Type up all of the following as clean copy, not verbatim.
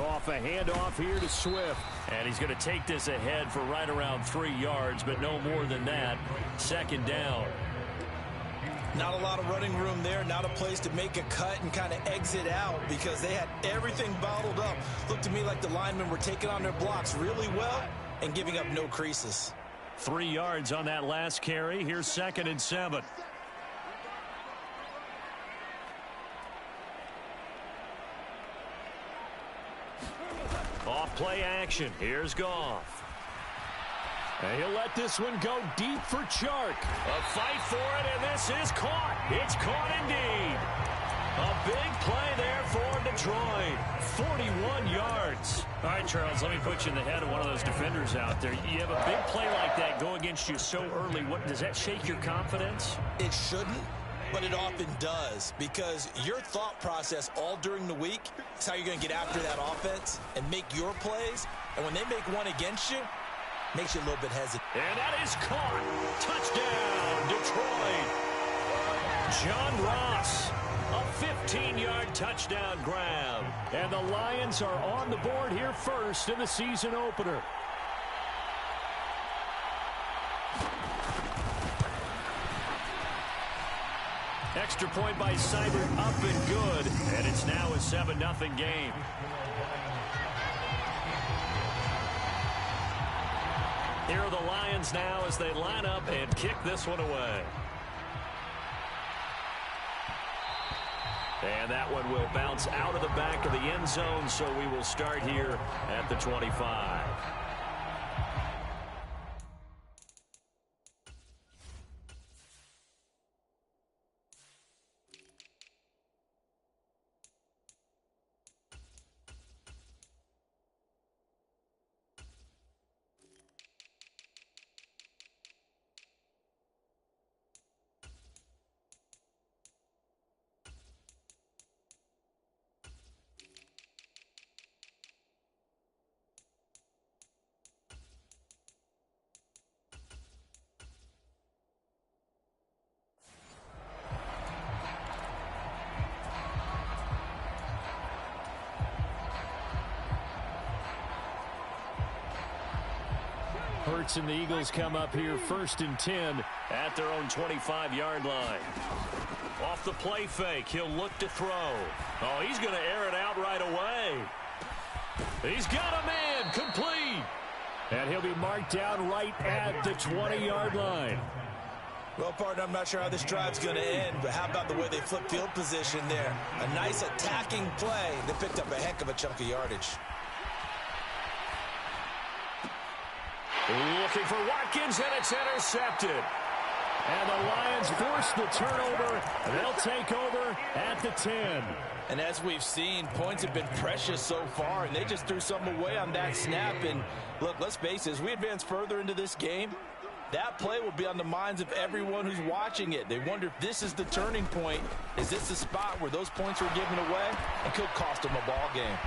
Goff, a handoff here to Swift. And he's going to take this ahead for right around 3 yards, but no more than that. Second down. Not a lot of running room there, not a place to make a cut and kind of exit out because they had everything bottled up. Looked to me like the linemen were taking on their blocks really well and giving up no creases. 3 yards on that last carry. Here's 2nd and 7. Off play action. Here's Goff. And he'll let this one go deep for Chark. A fight for it, and this is caught. It's caught indeed. A big play there for Detroit. 41 yards. All right, Charles, let me put you in the head of one of those defenders out there. You have a big play like that go against you so early. What, does that shake your confidence? It shouldn't, but it often does because your thought process all during the week is how you're going to get after that offense and make your plays. And when they make one against you, makes you a little bit hesitant. And that is caught. Touchdown, Detroit. John Ross, a 15-yard touchdown grab. And the Lions are on the board here first in the season opener. Extra point by Seibert, up and good. And it's now a 7-0 game. Here are the Lions now as they line up and kick this one away. And that one will bounce out of the back of the end zone, so we will start here at the 25. Hurts and the Eagles come up here 1st and 10 at their own 25-yard line. Off the play fake, he'll look to throw. Oh, he's going to air it out right away. He's got a man, complete. And he'll be marked down right at the 20-yard line. Well, partner, I'm not sure how this drive's going to end, but how about the way they flip field position there? A nice attacking play. They picked up a heck of a chunk of yardage. Looking for Watkins, and it's intercepted. And the Lions force the turnover. They'll take over at the 10. And as we've seen, points have been precious so far, and they just threw something away on that snap. And look, let's face it, as we advance further into this game, that play will be on the minds of everyone who's watching it. They wonder if this is the turning point. Is this the spot where those points were given away and could cost them a ball game?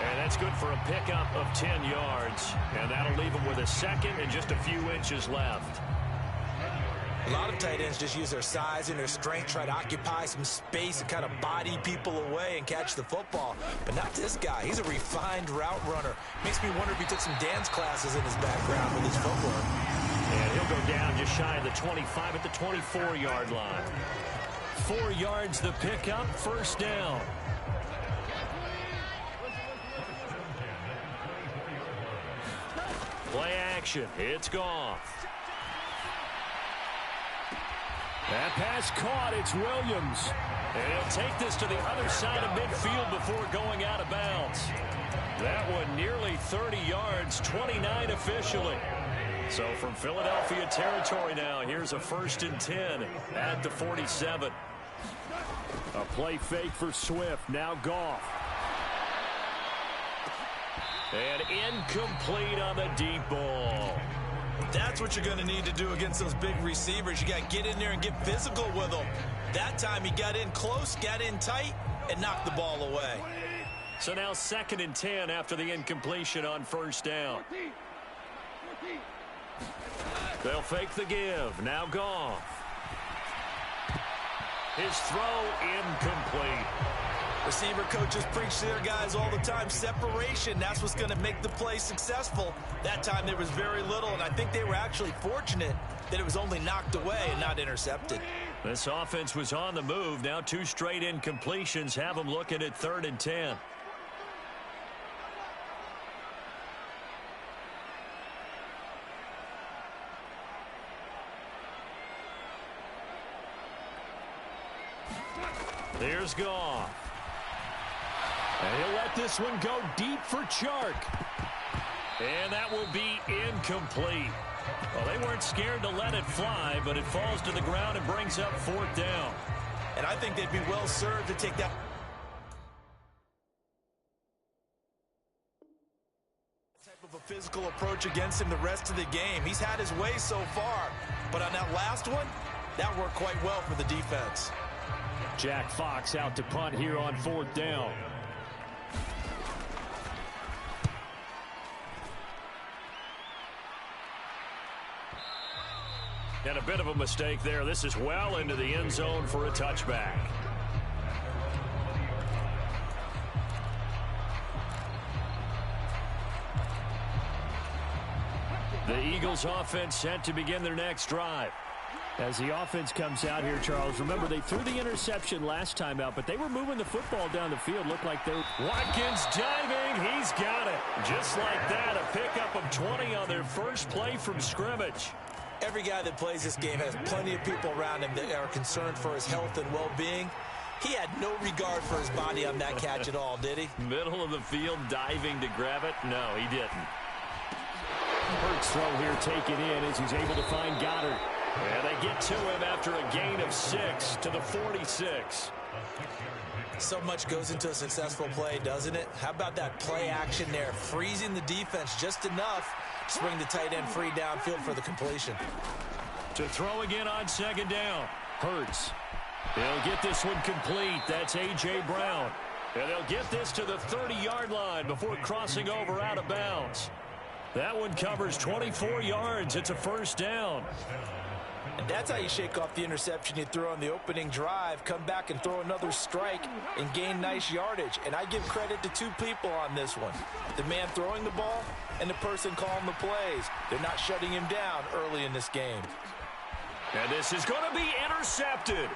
And that's good for a pickup of 10 yards. And that'll leave them with a second and just a few inches left. A lot of tight ends just use their size and their strength, try to occupy some space and kind of body people away and catch the football. But not this guy. He's a refined route runner. Makes me wonder if he took some dance classes in his background with his footwork. And he'll go down just shy of the 25 at the 24-yard line. 4 yards the pickup, first down. Play action. It's Goff. That pass caught. It's Williams. And he'll take this to the other side of midfield before going out of bounds. That one nearly 30 yards, 29 officially. So from Philadelphia territory now, here's a 1st and 10 at the 47. A play fake for Swift. Now Goff. And incomplete on the deep ball. That's what you're going to need to do against those big receivers. You got to get in there and get physical with them. That time he got in close, got in tight, and knocked the ball away. So now 2nd and 10 after the incompletion on first down. They'll fake the give. Now Goff. His throw incomplete. Receiver coaches preach to their guys all the time. Separation, that's what's going to make the play successful. That time there was very little, and I think they were actually fortunate that it was only knocked away and not intercepted. This offense was on the move. Now 2 straight incompletions have them looking at 3rd and 10. Here's Goff. And he'll let this one go deep for Chark. And that will be incomplete. Well, they weren't scared to let it fly, but it falls to the ground and brings up 4th down. And I think they'd be well served to take that type of a physical approach against him the rest of the game. He's had his way so far, but on that last one, that worked quite well for the defense. Jack Fox out to punt here on 4th down. And a bit of a mistake there. This is well into the end zone for a touchback. The Eagles offense set to begin their next drive. As the offense comes out here, Charles, remember they threw the interception last time out, but they were moving the football down the field. Looked like they were... Watkins diving. He's got it. Just like that, a pickup of 20 on their first play from scrimmage. Every guy that plays this game has plenty of people around him that are concerned for his health and well-being. He had no regard for his body on that catch at all, did he? Middle of the field, diving to grab it. No, he didn't. Hurts throw here taken in as he's able to find Goddard. And they get to him after a gain of 6 to the 46. So much goes into a successful play, doesn't it? How about that play action there, freezing the defense just enough to bring the tight end free downfield for the completion. To throw again on 2nd down. Hurts. They'll get this one complete. That's A.J. Brown. And they'll get this to the 30-yard line before crossing over out of bounds. That one covers 24 yards. It's a 1st down. And that's how you shake off the interception you threw on the opening drive, come back and throw another strike and gain nice yardage. And I give credit to 2 people on this one. The man throwing the ball and the person calling the plays. They're not shutting him down early in this game. And this is going to be intercepted.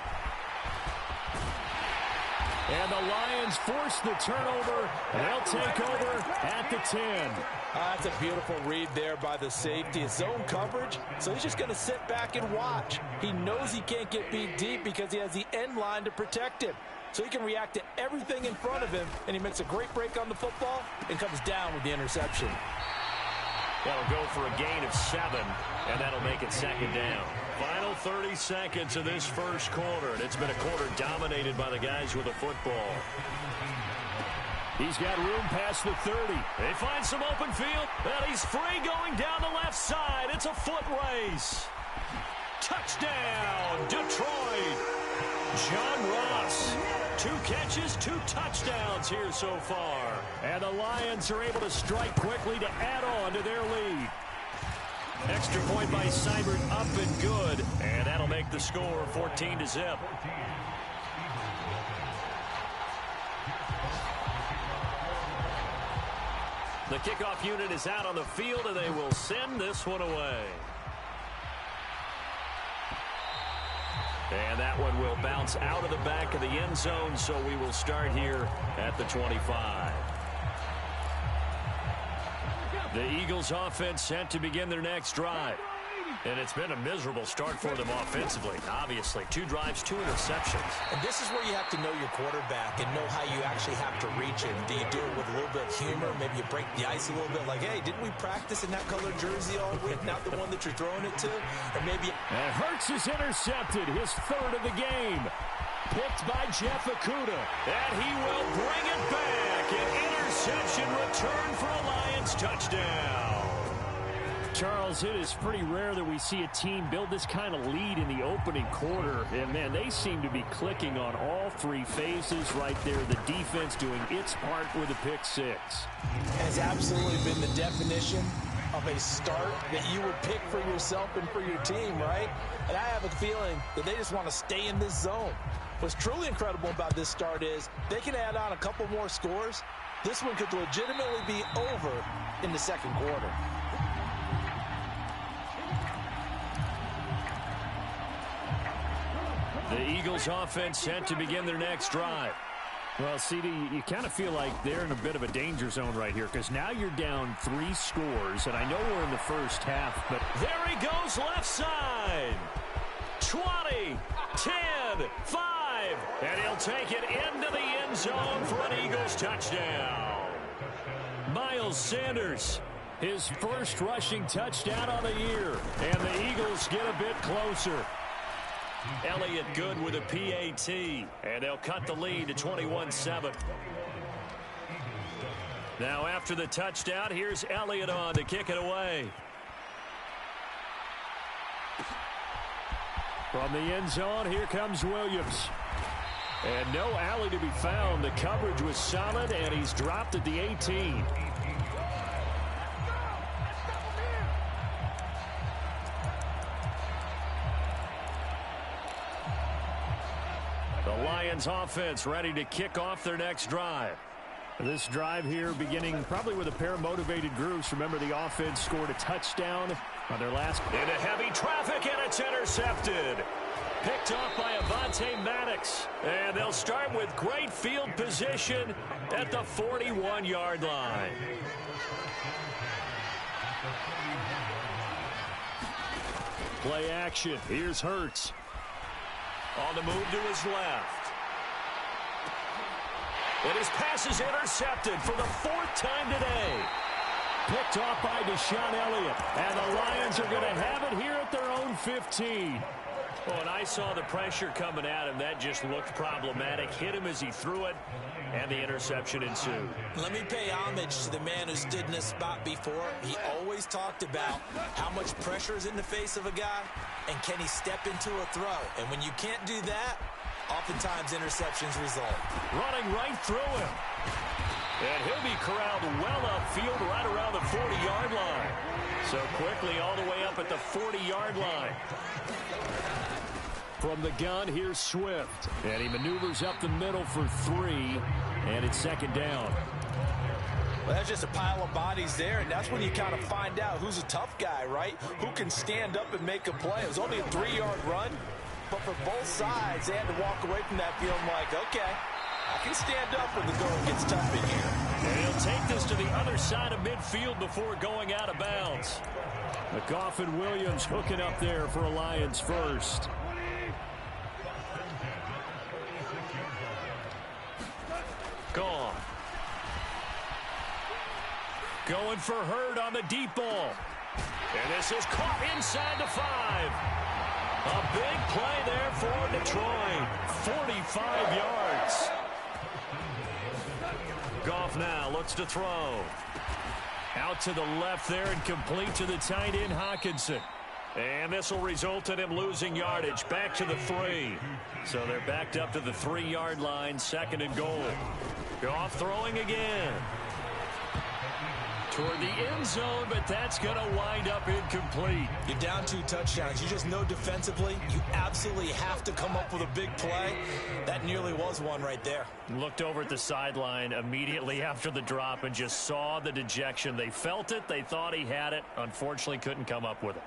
And the Lions force the turnover. They'll take over at the 10. That's a beautiful read there by the safety. It's zone coverage, so he's just going to sit back and watch. He knows he can't get beat deep because he has the end line to protect him. So he can react to everything in front of him, and he makes a great break on the football and comes down with the interception. That'll go for a gain of 7, and that'll make it 2nd down. Final 30 seconds of this first quarter, and it's been a quarter dominated by the guys with the football. He's got room past the 30. They find some open field, and he's free going down the left side. It's a foot race. Touchdown, Detroit. John Ross. 2 catches, 2 touchdowns here so far. And the Lions are able to strike quickly to add on to their lead. Extra point by Seibert up and good. And that'll make the score 14-0. The kickoff unit is out on the field, and they will send this one away. And that one will bounce out of the back of the end zone, so we will start here at the 25. The Eagles offense set to begin their next drive. And it's been a miserable start for them offensively. Obviously, 2 drives, 2 interceptions. And this is where you have to know your quarterback and know how you actually have to reach him. Do you do it with a little bit of humor? Maybe you break the ice a little bit like, hey, didn't we practice in that colored jersey all week? Not the one that you're throwing it to? Or maybe... And Hurts is intercepted, his 3rd of the game. Picked by Jeff Okudah. And he will bring it back. An interception return for a Lions touchdown. Charles, it is pretty rare that we see a team build this kind of lead in the opening quarter. And, man, they seem to be clicking on all 3 phases right there. The defense doing its part with a pick 6. Has absolutely been the definition of a start that you would pick for yourself and for your team, right? And I have a feeling that they just want to stay in this zone. What's truly incredible about this start is they can add on a couple more scores. This one could legitimately be over in the second quarter. The Eagles offense set to begin their next drive. Well, CD, you kind of feel like they're in a bit of a danger zone right here because now you're down 3 scores, and I know we're in the first half, but there he goes left side. 20, 10, 5, and he'll take it into the end zone for an Eagles touchdown. Miles Sanders, his first rushing touchdown on the year, and the Eagles get a bit closer. Elliott good with a PAT, and they'll cut the lead to 21-7. Now after the touchdown, here's Elliott on to kick it away. From the end zone, here comes Williams. And no alley to be found. The coverage was solid, and he's dropped at the 18. The Lions offense ready to kick off their next drive. This drive here beginning probably with a pair of motivated groups. Remember, the offense scored a touchdown on their last. Into heavy traffic, and it's intercepted. Picked off by Avonte Maddox. And they'll start with great field position at the 41-yard line. Play action. Here's Hurts. On the move to his left. And his pass is intercepted for the 4th time today. Picked off by Deshaun Elliott. And the Lions are going to have it here at their own 15. Oh, and I saw the pressure coming at him. That just looked problematic. Hit him as he threw it, and the interception ensued. Let me pay homage to the man who stood in this spot before. He always talked about how much pressure is in the face of a guy, and can he step into a throw. And when you can't do that, oftentimes interceptions result. Running right through him. And he'll be corralled well upfield right around the 40-yard line. So quickly all the way up at the 40-yard line. From the gun, here's Swift. And he maneuvers up the middle for 3. And it's second down. Well, that's just a pile of bodies there, and that's when you kind of find out who's a tough guy, right? Who can stand up and make a play. It was only a 3-yard run, but for both sides, they had to walk away from that feeling like, okay, I can stand up when the going gets tough in here. And he'll take this to the other side of midfield before going out of bounds. McGough and Williams hooking up there for a Lions first. Gone. Going for Hurd on the deep ball. And this is caught inside the 5. A big play there for Detroit. 45 yards. Goff now looks to throw. Out to the left there and complete to the tight end Hockenson. And this will result in him losing yardage. Back to the 3. So they're backed up to the 3-yard line. 2nd and goal. Goff throwing again. Toward the end zone, but that's going to wind up incomplete. You're down 2 touchdowns. You just know defensively you absolutely have to come up with a big play. That nearly was one right there. Looked over at the sideline immediately after the drop and just saw the dejection. They felt it. They thought he had it. Unfortunately, couldn't come up with it.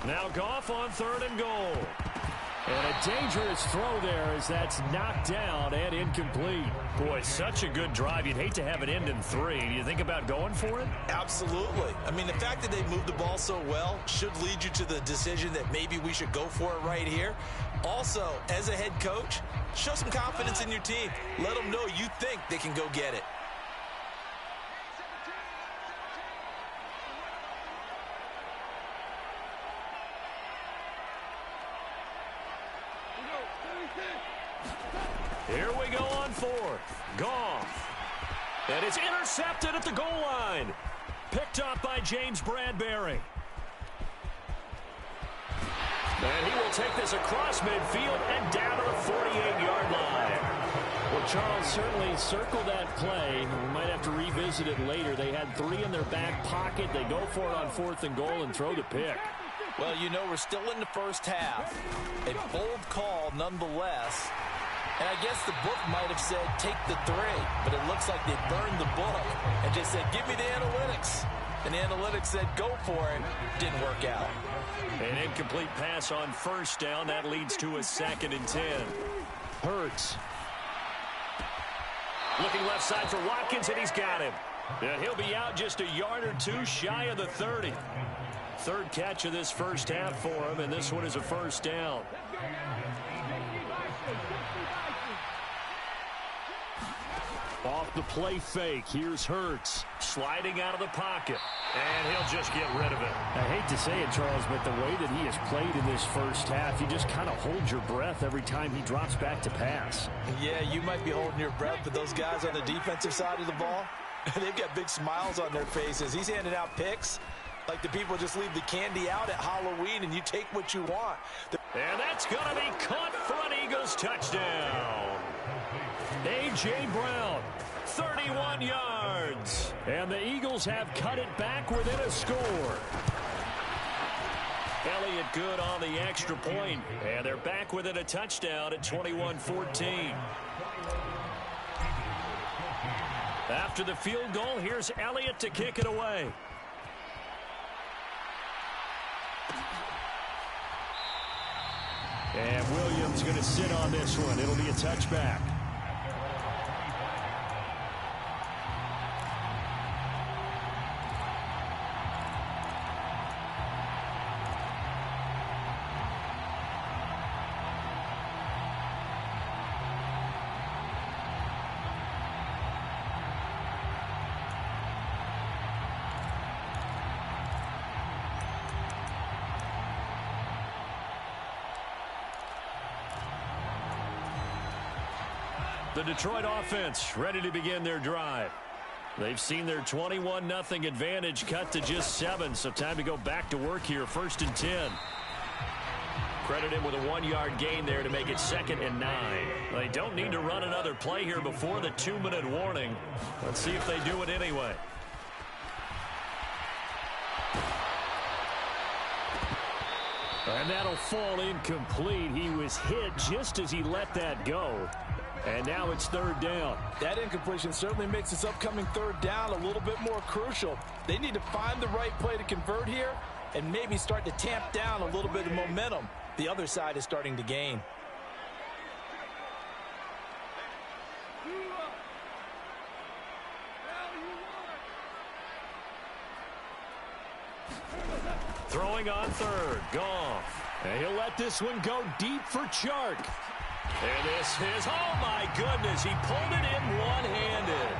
Now Goff on 3rd and goal. And a dangerous throw there as that's knocked down and incomplete. Boy, such a good drive. You'd hate to have it end in 3. Do you think about going for it? Absolutely. I mean, the fact that they moved the ball so well should lead you to the decision that maybe we should go for it right here. Also, as a head coach, show some confidence in your team. Let them know you think they can go get it. Here we go on 4th. Goff. And it's intercepted at the goal line. Picked up by James Bradbury. And he will take this across midfield and down to the 48-yard line. Well, Charles, certainly circle that play. We might have to revisit it later. They had 3 in their back pocket. They go for it on 4th and goal and throw the pick. Well, you know, we're still in the first half. A bold call nonetheless. And I guess the book might have said, take the 3. But it looks like they burned the book and just said, give me the analytics. And the analytics said, go for it. Didn't work out. An incomplete pass on 1st down. That leads to a 2nd and 10. Hurts. Looking left side for Watkins, and he's got him. And he'll be out just a yard or 2 shy of the 30. 3rd catch of this first half for him, and this one is a 1st down. Off the play fake, here's Hurts. Sliding out of the pocket, and he'll just get rid of it. I hate to say it, Charles, but the way that he has played in this first half, you just kind of hold your breath every time he drops back to pass. Yeah, you might be holding your breath, but those guys on the defensive side of the ball, they've got big smiles on their faces. He's handing out picks like the people just leave the candy out at Halloween and you take what you want. And that's going to be caught for an Eagles touchdown. A.J. Brown, 31 yards. And the Eagles have cut it back within a score. Elliott good on the extra point. And they're back within a touchdown at 21-14. After the field goal, here's Elliott to kick it away. And Williams going to sit on this one. It'll be a touchback. The Detroit offense ready to begin their drive. They've seen their 21-0 advantage cut to just 7, so time to go back to work here. 1st and 10. Credit him with a 1-yard gain there to make it 2nd and 9. They don't need to run another play here before the 2-minute warning. Let's see if they do it anyway. And that'll fall incomplete. He was hit just as he let that go. And now it's 3rd down. That incompletion certainly makes this upcoming 3rd down a little bit more crucial. They need to find the right play to convert here and maybe start to tamp down a little bit of momentum. The other side is starting to gain. Throwing on 3rd, Goff. And he'll let this one go deep for Chark. And this is, oh my goodness, he pulled it in one-handed.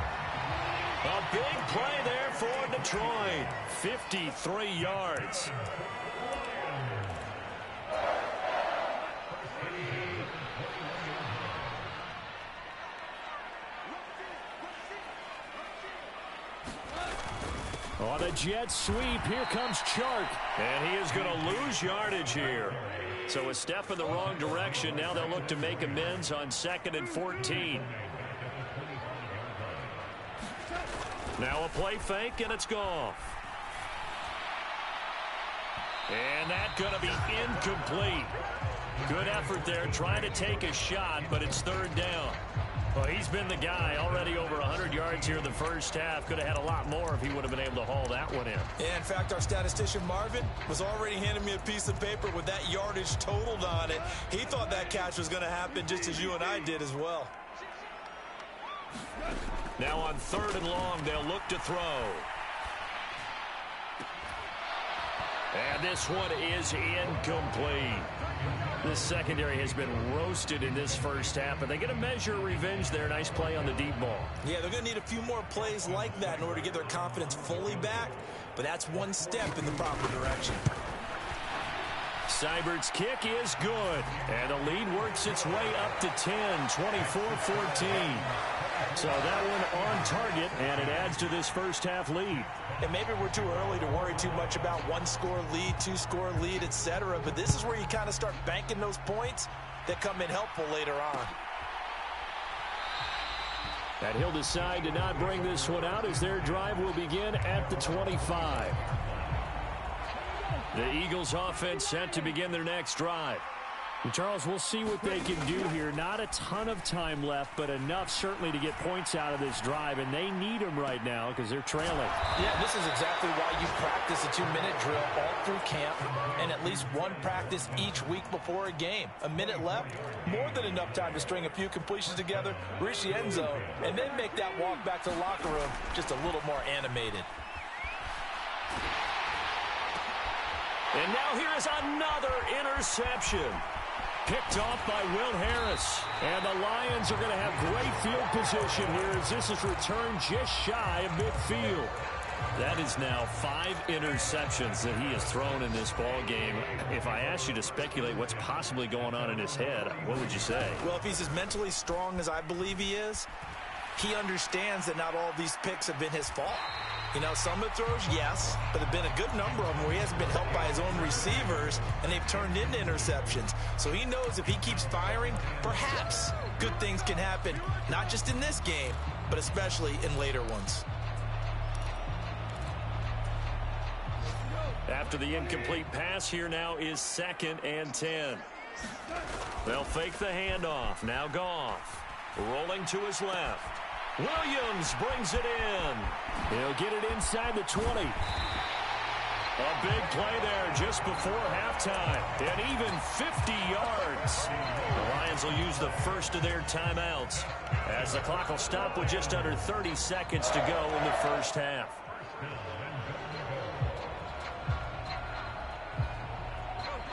A big play there for Detroit. 53 yards. On a jet sweep, here comes Chark. And he is going to lose yardage here. So a step in the wrong direction. Now they'll look to make amends on 2nd and 14. Now a play fake, and it's Goff. And that's going to be incomplete. Good effort there, trying to take a shot, but it's 3rd down. Well, he's been the guy, already over 100 yards here in the first half. Could have had a lot more if he would have been able to haul that one in. Yeah, in fact, our statistician Marvin was already handing me a piece of paper with that yardage totaled on it. He thought that catch was going to happen just as you and I did as well. Now on 3rd and long, they'll look to throw. And this one is incomplete. This secondary has been roasted in this first half, but they get a measure of revenge there. Nice play on the deep ball. Yeah, they're going to need a few more plays like that in order to get their confidence fully back, but that's one step in the proper direction. Seibert's kick is good, and the lead works its way up to 10, 24-14. So that one on target, and it adds to this first half lead. And maybe we're too early to worry too much about 1-score lead, 2-score lead, etc. But this is where you kind of start banking those points that come in helpful later on. And he'll decide to not bring this one out as their drive will begin at the 25. The Eagles offense set to begin their next drive. And Charles, we'll see what they can do here. Not a ton of time left, but enough certainly to get points out of this drive, and they need them right now because they're trailing. Yeah, this is exactly why you practice a 2-minute drill all through camp and at least one practice each week before a game. A minute left, more than enough time to string a few completions together, reach the end zone, and then make that walk back to the locker room just a little more animated. And now here is another interception. Picked off by Will Harris. And the Lions are going to have great field position here as this is returned just shy of midfield. That is now 5 interceptions that he has thrown in this ball game. If I asked you to speculate what's possibly going on in his head, what would you say? Well, if he's as mentally strong as I believe he is, he understands that not all of these picks have been his fault. You know, some of the throws, yes, but there have been a good number of them where he hasn't been helped by his own receivers, and they've turned into interceptions. So he knows if he keeps firing, perhaps good things can happen, not just in this game, but especially in later ones. After the incomplete pass, here now is 2nd and 10. They'll fake the handoff. Now Goff rolling to his left. Williams brings it in. He'll get it inside the 20. A big play there just before halftime. And even 50 yards. The Lions will use the first of their timeouts as the clock will stop with just under 30 seconds to go in the first half.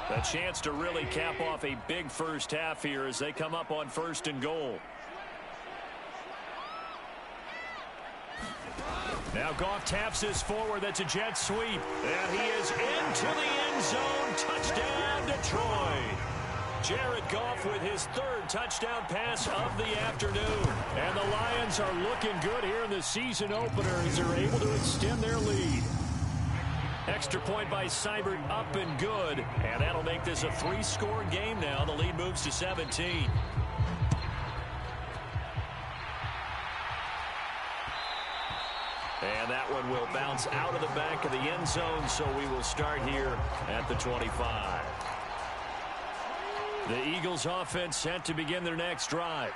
A chance to really cap off a big first half here as they come up on 1st and goal. Now Goff taps this forward. That's a jet sweep. And he is into the end zone. Touchdown, Detroit. Jared Goff with his 3rd touchdown pass of the afternoon. And the Lions are looking good here in the season opener as they're able to extend their lead. Extra point by Seibert, up and good. And that'll make this a 3-score game now. The lead moves to 17. And that one will bounce out of the back of the end zone, so we will start here at the 25. The Eagles offense set to begin their next drive.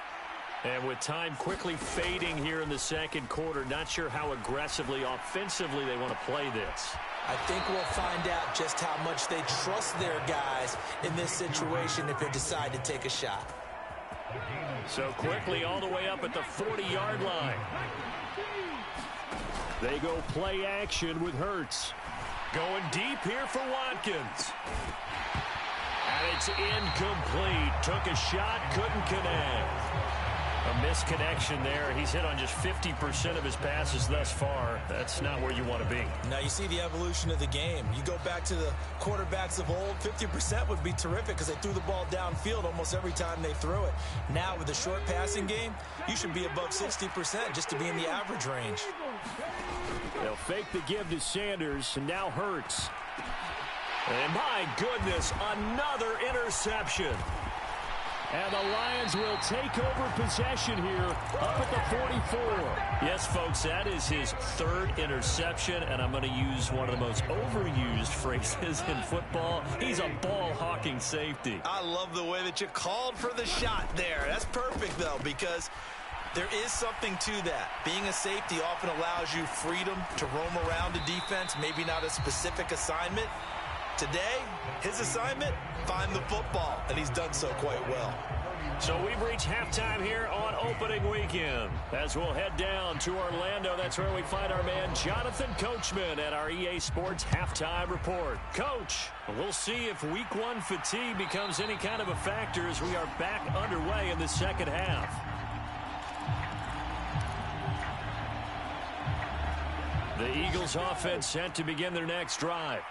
And with time quickly fading here in the second quarter, not sure how aggressively, offensively they want to play this. I think we'll find out just how much they trust their guys in this situation if they decide to take a shot. So quickly all the way up at the 40-yard line. They go play action with Hurts. Going deep here for Watkins. And it's incomplete. Took a shot, couldn't connect. A misconnection there. He's hit on just 50% of his passes thus far. That's not where you want to be. Now you see the evolution of the game. You go back to the quarterbacks of old, 50% would be terrific because they threw the ball downfield almost every time they threw it. Now with the short passing game, you should be above 60% just to be in the average range. They'll fake the give to Sanders, and now Hurts. And my goodness, another interception. And the Lions will take over possession here up at the 44. Yes, folks, that is his 3rd interception, and I'm going to use one of the most overused phrases in football. He's a ball-hawking safety. I love the way that you called for the shot there. That's perfect, though, because there is something to that. Being a safety often allows you freedom to roam around the defense, maybe not a specific assignment. Today, his assignment, find the football, and he's done so quite well. So we've reached halftime here on opening weekend. As we'll head down to Orlando, that's where we find our man Jonathan Coachman at our EA Sports Halftime Report. Coach, we'll see if Week 1 fatigue becomes any kind of a factor as we are back underway in the second half. The Eagles offense set to begin their next drive.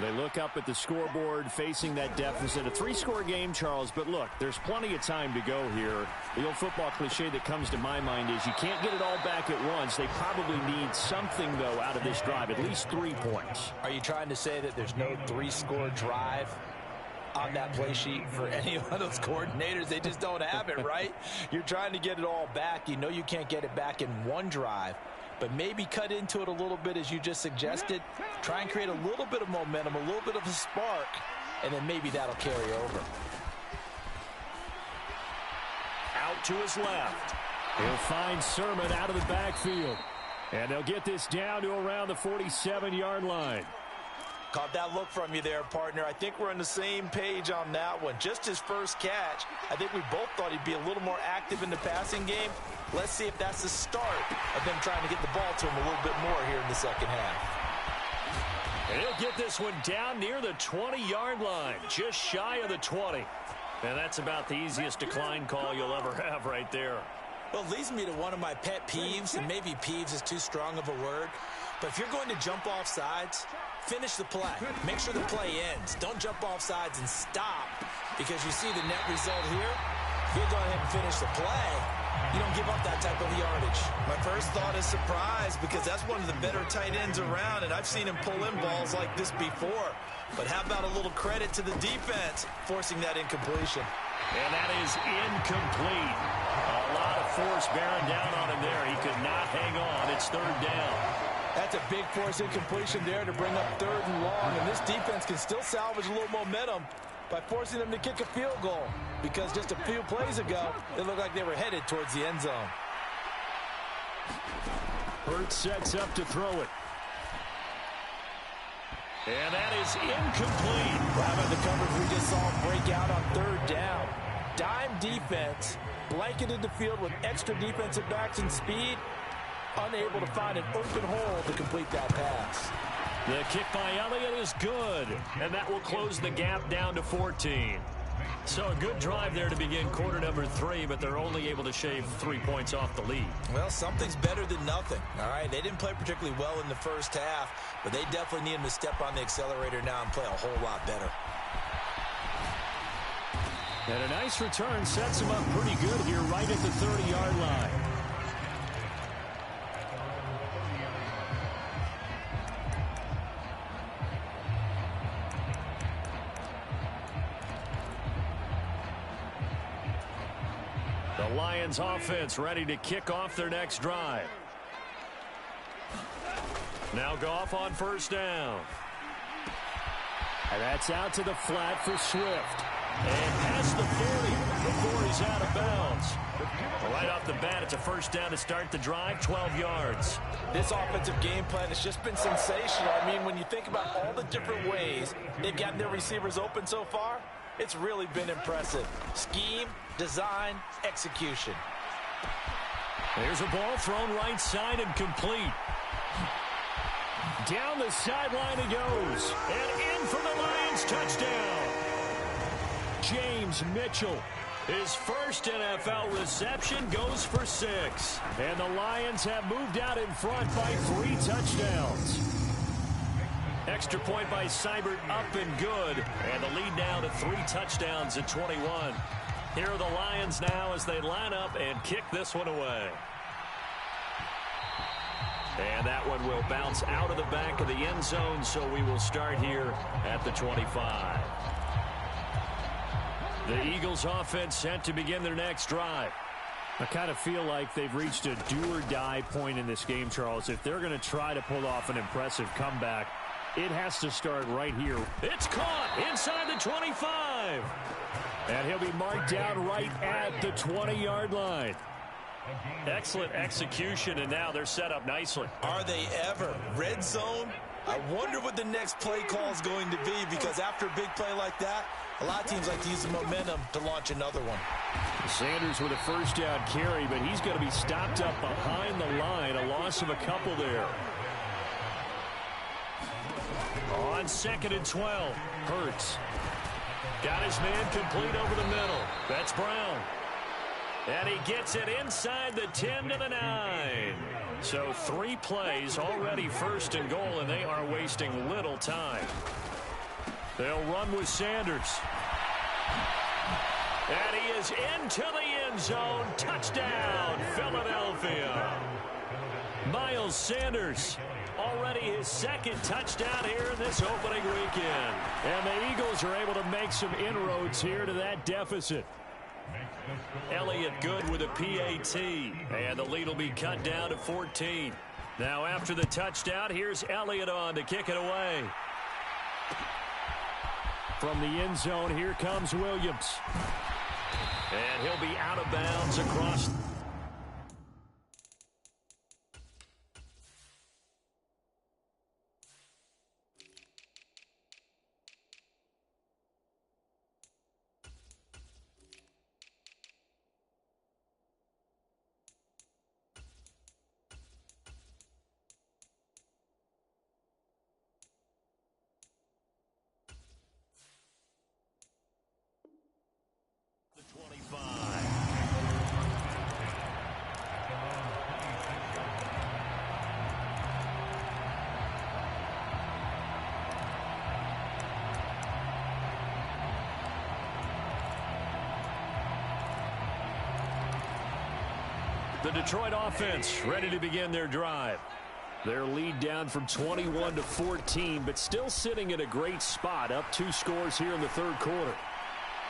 They look up at the scoreboard facing that deficit. A 3-score game, Charles, but look, there's plenty of time to go here. The old football cliche that comes to my mind is you can't get it all back at once. They probably need something, though, out of this drive, at least 3 points. Are you trying to say that there's no 3-score drive? on that play sheet for any one of those coordinators. They just don't have it, right? You're trying to get it all back. You know you can't get it back in one drive, but maybe cut into it a little bit as you just suggested. Try and create a little bit of momentum, a little bit of a spark, and then maybe that'll carry over. Out to his left. He'll find Sermon out of the backfield. And they'll get this down to around the 47-yard line. Caught that look from you there, partner. I think we're on the same page on that one. Just his first catch, I think we both thought he'd be a little more active in the passing game. Let's see if that's the start of them trying to get the ball to him a little bit more here in the second half. And he'll get this one down near the 20-yard line, just shy of the 20. And that's about the easiest decline call you'll ever have right there. Well, it leads me to one of my pet peeves, and maybe peeves is too strong of a word, but if you're going to jump off sides, finish the play. Make sure the play ends. Don't jump off sides and stop, because you see the net result here. If you go ahead and finish the play, you don't give up that type of yardage. My first thought is surprise, because that's one of the better tight ends around, and I've seen him pull in balls like this before. But how about a little credit to the defense forcing that incompletion? And that is incomplete. A lot of force bearing down on him there. He could not hang on. It's third down. That's a big force incompletion there to bring up third and long. And this defense can still salvage a little momentum by forcing them to kick a field goal. Because just a few plays ago, it looked like they were headed towards the end zone. Hurts sets up to throw it. And that is incomplete. How about the coverage we just saw break out on third down? Dime defense, blanketed the field with extra defensive backs and speed, unable to find an open hole to complete that pass. The kick by Elliott is good, and that will close the gap down to 14. So a good drive there to begin quarter number 3, but they're only able to shave 3 points off the lead. Well, something's better than nothing, all right? They didn't play particularly well in the first half, but they definitely need them to step on the accelerator now and play a whole lot better. And a nice return sets them up pretty good here right at the 30-yard line. The Lions offense ready to kick off their next drive. Now Goff on first down. And that's out to the flat for Swift. And past the 40 before he's out of bounds. Right off the bat, it's a first down to start the drive, 12 yards. This offensive game plan has just been sensational. I mean, when you think about all the different ways they've gotten their receivers open so far, it's really been impressive. Scheme, design, execution. There's a ball thrown right side and complete. Down the sideline it goes. And in for the Lions touchdown. James Mitchell, his first NFL reception, goes for 6. And the Lions have moved out in front by 3 touchdowns. Extra point by Seibert up and good. And the lead now to 3 touchdowns at 21. Here are the Lions now as they line up and kick this one away. And that one will bounce out of the back of the end zone, so we will start here at the 25. The Eagles offense set to begin their next drive. I kind of feel like they've reached a do-or-die point in this game, Charles. If they're going to try to pull off an impressive comeback, it has to start right here. It's caught inside the 25. And he'll be marked down right at the 20-yard line. Excellent execution, and now they're set up nicely. Are they ever? Red zone? I wonder what the next play call is going to be, because after a big play like that, a lot of teams like to use the momentum to launch another one. Sanders with a first down carry, but he's going to be stopped up behind the line. A loss of a couple there. On 2nd and 12, Hurts. Got his man complete over the middle. That's Brown. And he gets it inside the 10 to the 9. So 3 plays already first and goal, and they are wasting little time. They'll run with Sanders. And he is into the end zone. Touchdown, Philadelphia. Miles Sanders, already his second touchdown here in this opening weekend. And the Eagles are able to make some inroads here to that deficit. Elliott good with a PAT, and the lead will be cut down to 14. Now after the touchdown, here's Elliott on to kick it away. From the end zone, here comes Williams. And he'll be out of bounds across. The Detroit offense ready to begin their drive. Their lead down from 21 to 14, but still sitting in a great spot, up 2 scores here in the third quarter.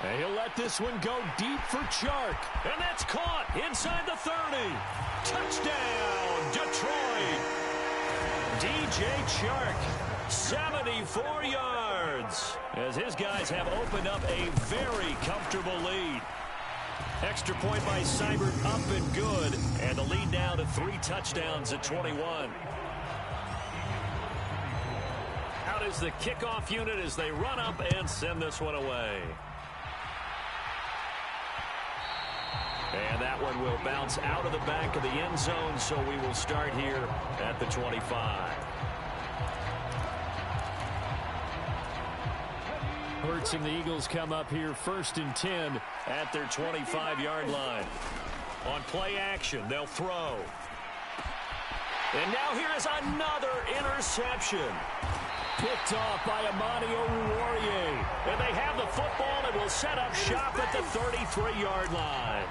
And he'll let this one go deep for Chark. And that's caught inside the 30. Touchdown, Detroit. DJ Chark, 74 yards. As his guys have opened up a very comfortable lead. Extra point by Seibert up and good. And the lead now to 3 touchdowns at 21. Out is the kickoff unit as they run up and send this one away. And that one will bounce out of the back of the end zone, so we will start here at the 25. Hurts and the Eagles come up here 1st and 10 at their 25-yard line. On play action, they'll throw. And now here is another interception. Picked off by Amani Oruwariye. And they have the football and will set up shop at the 33-yard line.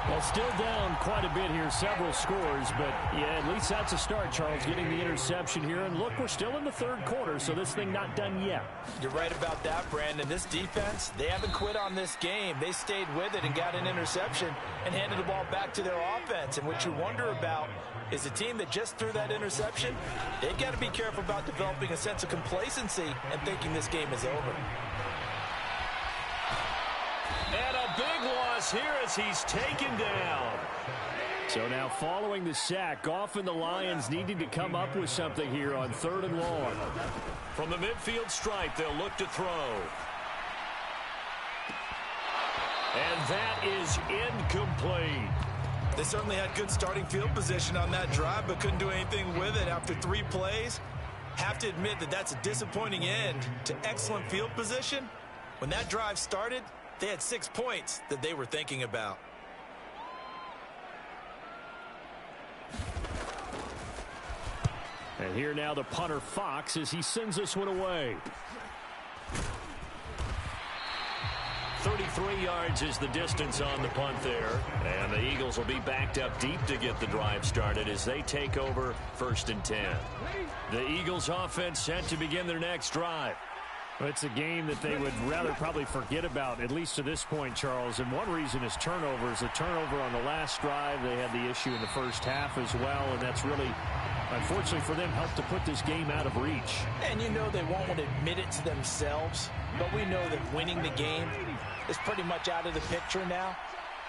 Well, still down quite a bit here, several scores, but yeah, at least that's a start, Charles, getting the interception here. And look, we're still in the third quarter, so this thing not done yet. You're right about that, Brandon. This defense, they haven't quit on this game. They stayed with it and got an interception and handed the ball back to their offense. And what you wonder about is a team that just threw that interception, they've got to be careful about developing a sense of complacency and thinking this game is over. And a big loss here as he's taken down. So now following the sack, Goff and the Lions needing to come up with something here on 3rd and long. From the midfield stripe, they'll look to throw. And that is incomplete. They certainly had good starting field position on that drive, but couldn't do anything with it after 3 plays. Have to admit that that's a disappointing end to excellent field position. When that drive started, they had 6 points that they were thinking about. And here now the punter Fox as he sends this one away. 33 yards is the distance on the punt there. And the Eagles will be backed up deep to get the drive started as they take over 1st and 10. The Eagles offense set to begin their next drive. Well, it's a game that they would rather probably forget about, at least to this point, Charles. And one reason is turnovers. A turnover on the last drive. They had the issue in the first half as well, and that's really, unfortunately for them, helped to put this game out of reach. And you know they won't admit it to themselves, but we know that winning the game is pretty much out of the picture now.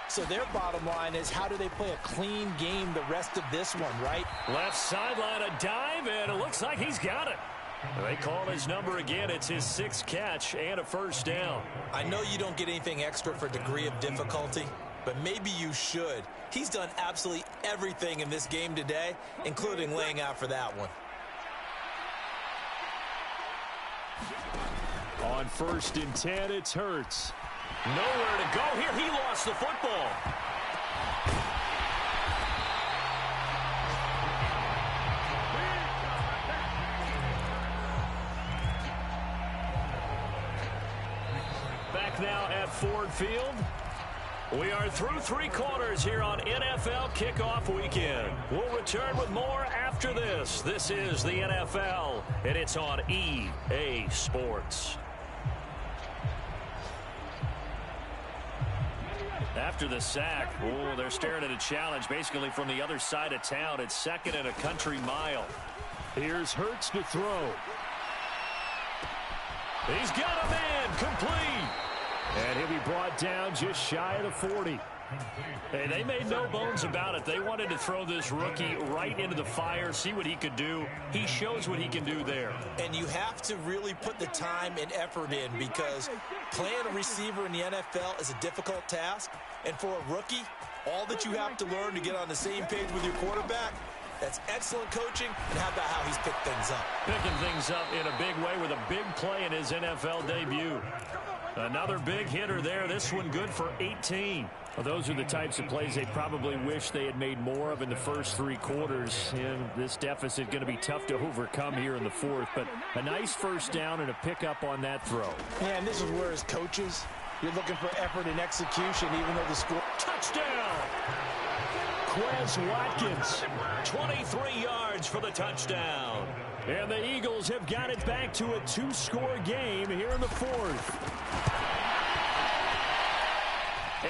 So their bottom line is, how do they play a clean game the rest of this one, right? Left sideline, a dive, and it looks like he's got it. They call his number again. It's his 6th catch and a 1st down. I know you don't get anything extra for degree of difficulty, but maybe you should. He's done absolutely everything in this game today, including laying out for that one. On 1st and 10, it's Hurts. Nowhere to go here. He lost the football. Back now at Ford Field. We are through 3 quarters here on NFL Kickoff Weekend. We'll return with more after this. This is the NFL, and it's on EA Sports. After the sack, they're staring at a challenge basically from the other side of town. It's 2nd and a country mile. Here's Hurts to throw. He's got a man, complete. And he'll be brought down just shy of the 40. Hey, they made no bones about it. They wanted to throw this rookie right into the fire, see what he could do. He shows what he can do there. And you have to really put the time and effort in, because playing a receiver in the NFL is a difficult task. And for a rookie, all that you have to learn to get on the same page with your quarterback, that's excellent coaching. And how about how he's picked things up? Picking things up in a big way with a big play in his NFL debut. Another big hitter there. This one good for 18. Well, those are the types of plays they probably wish they had made more of in the first 3 quarters. And this deficit going to be tough to overcome here in the 4th. But a nice first down and a pickup on that throw. Yeah, and this is where, as coaches, you're looking for effort and execution, even though the score. Touchdown! Quez Watkins, 23 yards for the touchdown. And the Eagles have got it back to a 2-score game here in the 4th.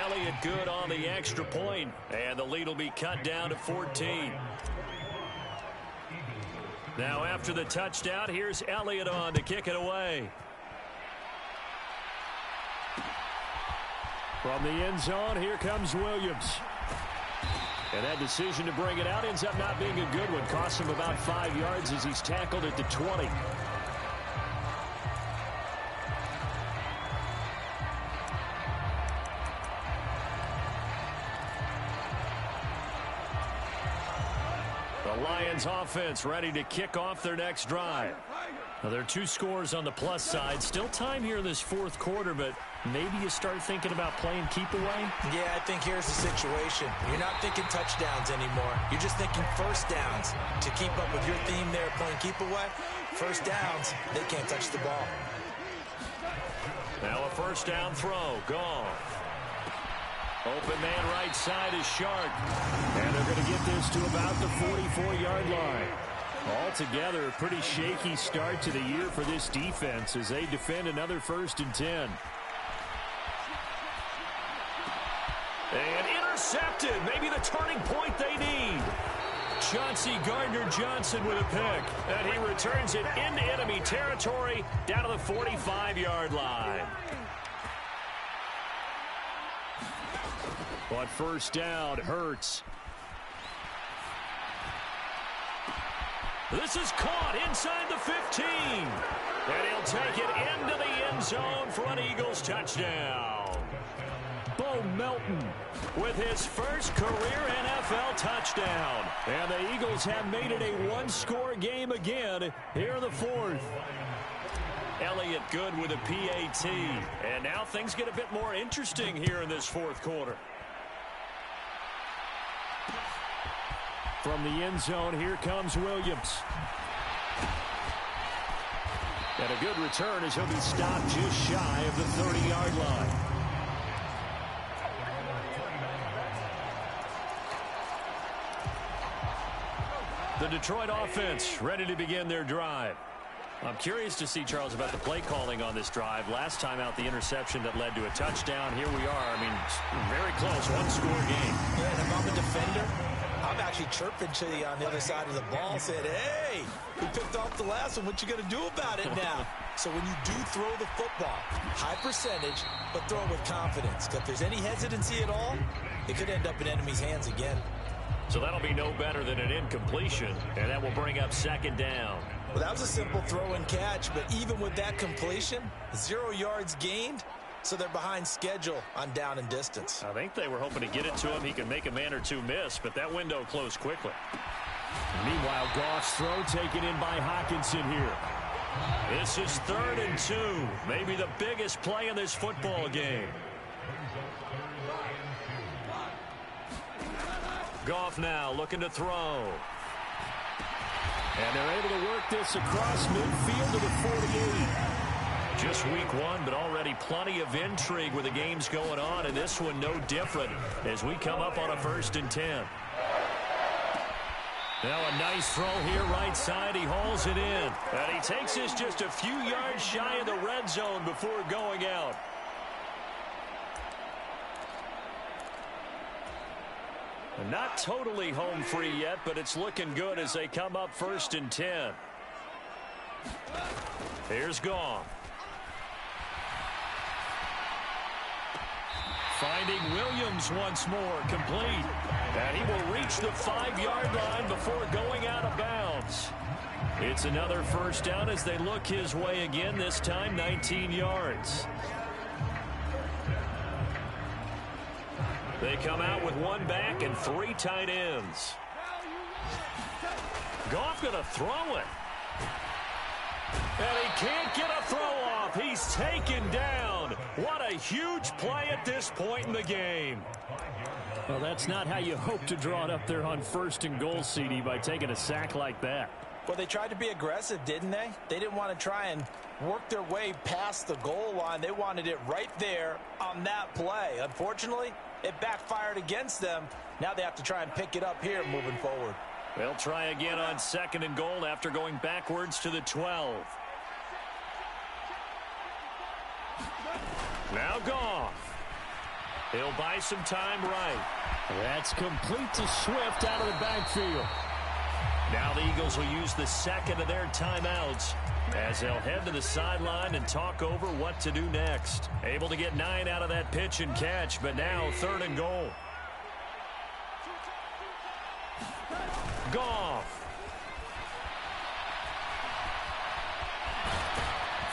Elliott good on the extra point, and the lead will be cut down to 14. Now after the touchdown, here's Elliott on to kick it away. From the end zone, here comes Williams. And that decision to bring it out ends up not being a good one. Costs him about 5 yards as he's tackled at the 20. The Lions offense ready to kick off their next drive. Now, there are 2 scores on the plus side. Still time here in this 4th quarter, but maybe you start thinking about playing keep away? Yeah, I think here's the situation. You're not thinking touchdowns anymore. You're just thinking first downs. To keep up with your theme there, playing keep away, first downs, they can't touch the ball. Now a first down throw. Goff. Open man right side is Shark. And they're going to get this to about the 44-yard line. Altogether, a pretty shaky start to the year for this defense as they defend another 1st and 10. And intercepted. Maybe the turning point they need. Chauncey Gardner-Johnson with a pick. And he returns it into enemy territory down to the 45-yard line. But first down, Hurts. This is caught inside the 15. And he'll take it into the end zone for an Eagles touchdown. Bo Melton with his first career NFL touchdown. And the Eagles have made it a 1-score game again here in the 4th. Elliott good with a PAT. And now things get a bit more interesting here in this 4th quarter. From the end zone, here comes Williams. And a good return as he'll be stopped just shy of the 30-yard line. The Detroit offense ready to begin their drive. I'm curious to see, Charles, about the play calling on this drive. Last time out, the interception that led to a touchdown. Here we are. I mean, very close, 1-score game. Yeah, and if I'm a defender, I'm actually chirping to you on the other side of the ball, said, hey, we picked off the last one. What you going to do about it now? So when you do throw the football, high percentage, but throw it with confidence. Because if there's any hesitancy at all, it could end up in enemy's hands again. So that'll be no better than an incompletion, and that will bring up 2nd down. Well, that was a simple throw and catch, but even with that completion, 0 yards gained, so they're behind schedule on down and distance. I think they were hoping to get it to him. He can make a man or 2 miss, but that window closed quickly. Meanwhile, Goff's throw taken in by Hockenson here. This is 3rd and 2, maybe the biggest play in this football game. Goff now looking to throw. And they're able to work this across midfield to the 48. Just week one, but already plenty of intrigue with the games going on, and this one no different as we come up on a 1st and 10. Now a nice throw here right side. He hauls it in. And he takes this just a few yards shy of the red zone before going out. And not totally home free yet, but it's looking good as they come up 1st and 10. Here's Goff. Finding Williams once more, complete. And he will reach the 5-yard line before going out of bounds. It's another 1st down as they look his way again, this time 19 yards. They come out with 1 back and 3 tight ends. Goff gonna throw it. And he can't get a throw off. He's taken down. What a huge play at this point in the game. Well, that's not how you hope to draw it up there on 1st and goal, CD, by taking a sack like that. Well, they tried to be aggressive, didn't they? They didn't want to try and work their way past the goal line. They wanted it right there on that play. Unfortunately, it backfired against them. Now they have to try and pick it up here moving forward. They'll try again on 2nd and goal after going backwards to the 12. Now Goff. He'll buy some time right. That's complete to Swift out of the backfield. Now the Eagles will use the 2nd of their timeouts as they'll head to the sideline and talk over what to do next. Able to get 9 out of that pitch and catch, but now 3rd and goal. Goff.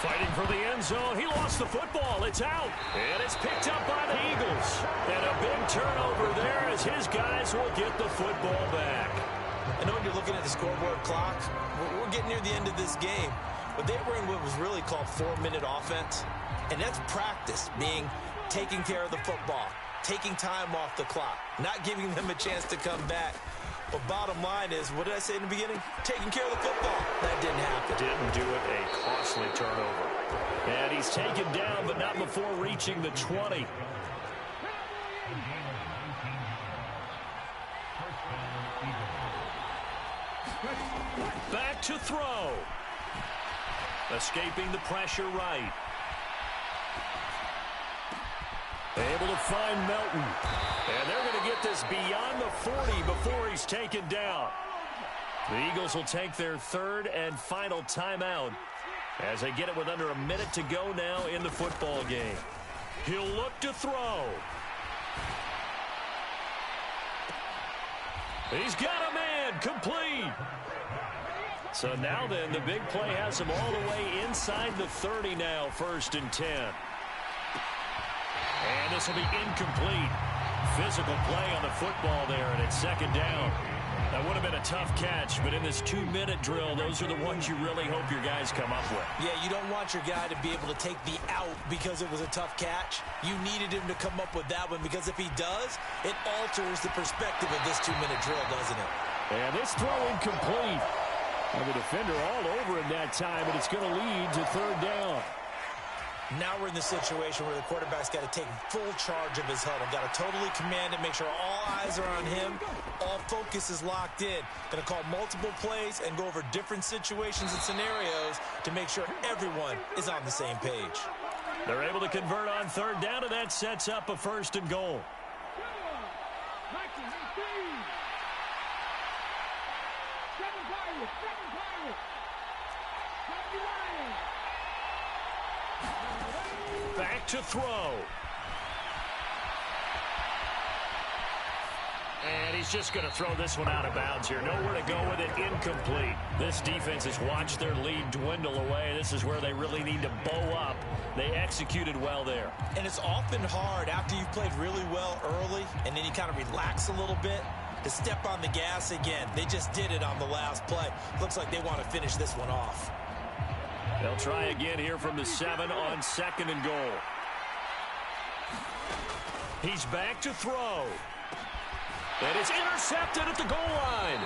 Fighting for the end zone. He lost the football. It's out. And it's picked up by the Eagles. And a big turnover there as his guys will get the football back. I know when you're looking at the scoreboard clock, we're getting near the end of this game. But they were in what was really called 4-minute offense. And that's practice, being taking care of the football, taking time off the clock, not giving them a chance to come back. But bottom line is, what did I say in the beginning? Taking care of the football. That didn't happen. Didn't do it. A costly turnover. And he's taken down, but not before reaching the 20. Back to throw. Escaping the pressure right. Able to find Melton. And they're going to get this beyond the 40 before he's taken down. The Eagles will take their 3rd and final timeout as they get it with under a minute to go now in the football game. He'll look to throw. He's got a man, complete. So now then, the big play has him all the way inside the 30 now, 1st and 10. And this will be incomplete. Physical play on the football there, and it's 2nd down. That would have been a tough catch, but in this 2-minute drill, those are the ones you really hope your guys come up with. Yeah, you don't want your guy to be able to take the out because it was a tough catch. You needed him to come up with that one, because if he does, it alters the perspective of this 2-minute drill, doesn't it? And this throw incomplete. And the defender all over him that time, and it's going to lead to 3rd down. Now we're in the situation where the quarterback's got to take full charge of his huddle. Got to totally command it, make sure all eyes are on him. All focus is locked in. Going to call multiple plays and go over different situations and scenarios to make sure everyone is on the same page. They're able to convert on 3rd down, and that sets up a 1st and goal. Back to throw. And he's just going to throw this one out of bounds here. Nowhere to go with it. Incomplete. This defense has watched their lead dwindle away. This is where they really need to bow up. They executed well there. And it's often hard after you've played really well early and then you kind of relax a little bit to step on the gas again. They just did it on the last play. Looks like they want to finish this one off. They'll try again here from the 7 on 2nd and goal. He's back to throw. And it's intercepted at the goal line.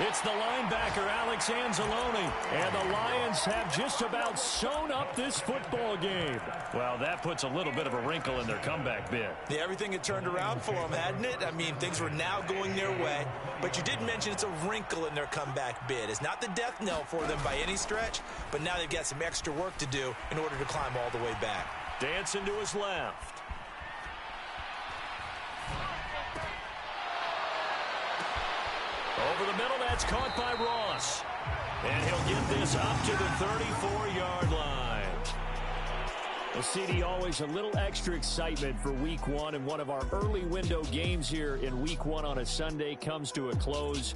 It's the linebacker, Alex Anzalone, and the Lions have just about sewn up this football game. Well, that puts a little bit of a wrinkle in their comeback bid. Yeah, everything had turned around for them, hadn't it? I mean, things were now going their way. But you did mention it's a wrinkle in their comeback bid. It's not the death knell for them by any stretch, but now they've got some extra work to do in order to climb all the way back. Dancing to his left. Over the middle, that's caught by Ross. And he'll get this up to the 34-yard line. Well, CD, always a little extra excitement for Week 1, and one of our early window games here in Week 1 on a Sunday comes to a close.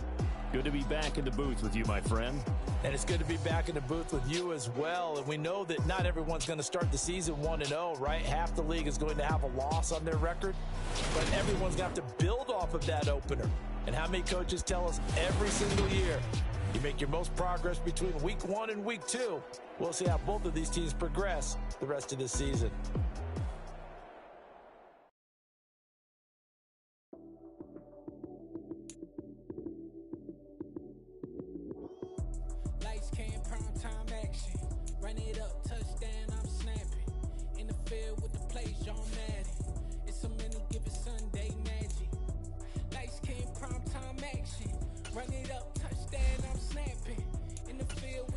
Good to be back in the booth with you, my friend. And it's good to be back in the booth with you as well. And we know that not everyone's going to start the season 1-0, right? Half the league is going to have a loss on their record. But everyone's going to have to build off of that opener. And how many coaches tell us every single year, you make your most progress between Week 1 and Week 2. We'll see how both of these teams progress the rest of this season. Lights came, prime time action. Run it up, touchdown, I'm snapping. In the field with the plays, John Madden. It's so many given Sunday magic. Lights came, prime time action. Run it up, touchdown, I'm snapping. In the field